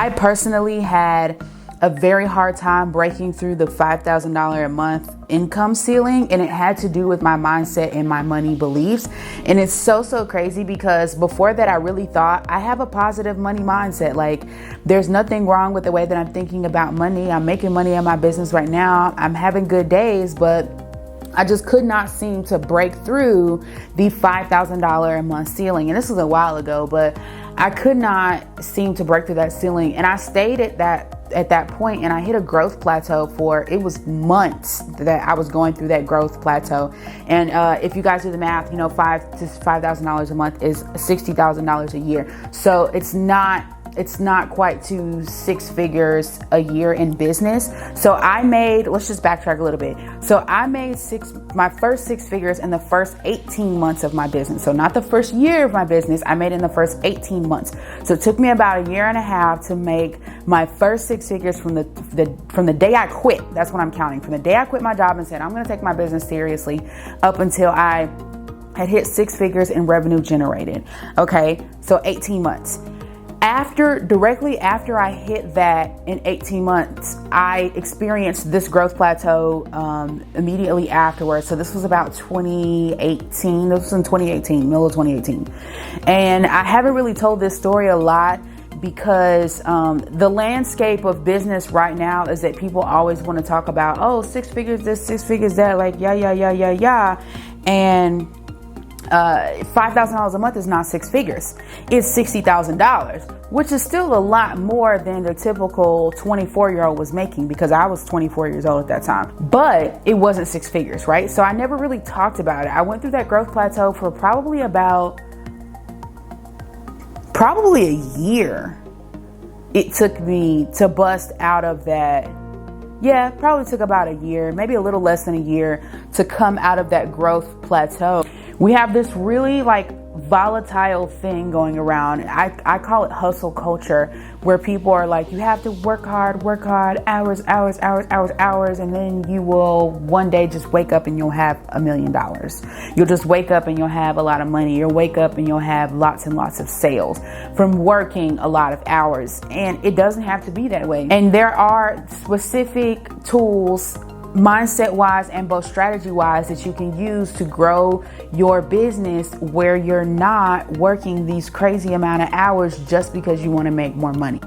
I personally had a very hard time breaking through the $5,000 a month income ceiling, and it had to do with my mindset and my money beliefs. And it's so crazy because before that I really thought I have a positive money mindset. Like, there's nothing wrong with the way that I'm thinking about money. I'm making money in my business right now. I'm having good days, but I just could not seem to break through the $5,000 a month ceiling. And this was a while ago, but I could not seem to break through that ceiling. And I stayed at that point, and I hit a growth plateau for, it was months that I was going through that growth plateau. And if you guys do the math, $5,000 a month is $60,000 a year. So it's not quite to six figures a year in business. So I made, let's just backtrack a little bit. So I made my first six figures in the first 18 months of my business. So not the first year of my business, I made it in the first 18 months. So it took me about a year and a half to make my first six figures from the day I quit. That's what I'm counting. From the day I quit my job and said, I'm going to take my business seriously, up until I had hit six figures in revenue generated. Okay. So 18 months. Directly after I hit that in 18 months, I experienced this growth plateau immediately afterwards. So this was about 2018. This was in 2018, middle of 2018. And I haven't really told this story a lot because the landscape of business right now is that people always want to talk about, oh, six figures this, six figures that, like, yeah. And $5,000 a month is not six figures. It's $60,000, which is still a lot more than the typical 24-year-old was making, because I was 24 years old at that time. But it wasn't six figures, right? So I never really talked about it. I went through that growth plateau for probably a year. It took me to bust out of that. Yeah, probably took about a year, maybe a little less than a year, to come out of that growth plateau. We have this really volatile thing going around. I call it hustle culture, where people are like, you have to work hard, hours, and then you will one day just wake up and you'll have $1 million. You'll just wake up and you'll have a lot of money. You'll wake up and you'll have lots and lots of sales from working a lot of hours. And it doesn't have to be that way. And there are specific tools, mindset wise and both strategy wise, that you can use to grow your business where you're not working these crazy amount of hours just because you want to make more money.